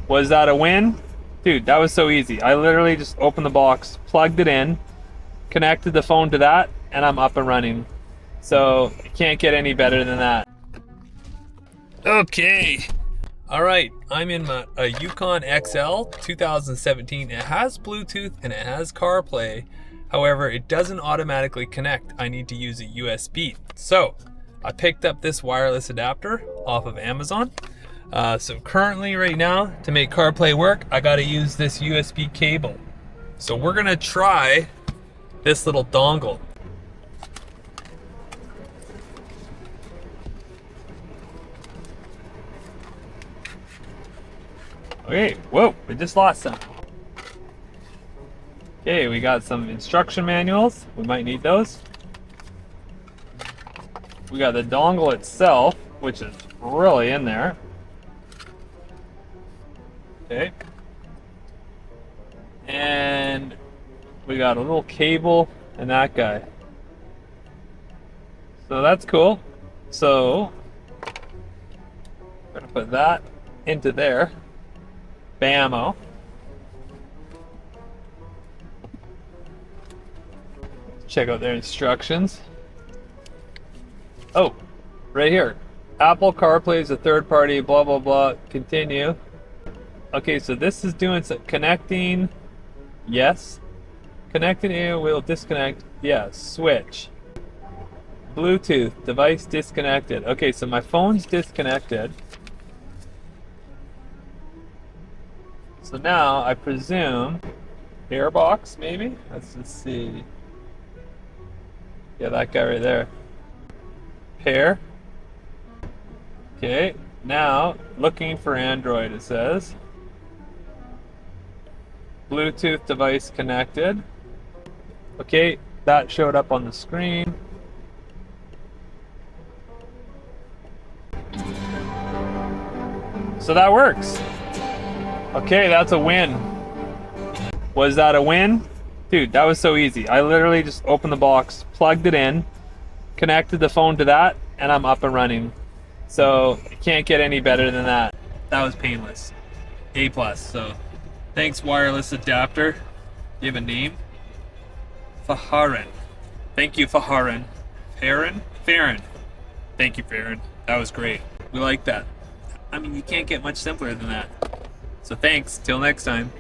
Was that a win? Dude, that was so easy. I literally just opened the box, plugged it in, connected the phone to that, and I'm up and running. So it can't get any better than that. Okay. All right, I'm in a Yukon XL 2017. It has Bluetooth and it has CarPlay. However, it doesn't automatically connect. I need to use a USB. So I picked up this wireless adapter off of Amazon. So currently right now, to make CarPlay work, I gotta use this USB cable. So we're gonna try this little dongle. Okay, whoa, we just lost some. Okay, we got some instruction manuals. We might need those. We got the dongle itself, which is really in there. Okay. And we got a little cable and that guy. So that's cool. So we're gonna put that into there. Bammo. Check out their instructions. Oh, right here. Apple CarPlay is a third party, blah, blah, blah. Continue. Okay, so this is doing some connecting. Yes. Connecting here will disconnect. Yes. Switch. Bluetooth. Device disconnected. Okay, so my phone's disconnected. So now I presume airbox maybe? Let's just see. Yeah, that guy right there. Pair. Okay, now looking for Android, it says. Bluetooth device connected. Okay, that showed up on the screen. So that works. Okay, that's a win. Was that a win? Dude, that was so easy. I literally just opened the box, plugged it in, connected the phone to that, and I'm up and running. So it can't get any better than that. That was painless. A+. So thanks, wireless adapter. You have a name? Faharan. Thank you, Faharan. Farron. Thank you, Farron. That was great. We like that. I mean, you can't get much simpler than that. So thanks, till next time.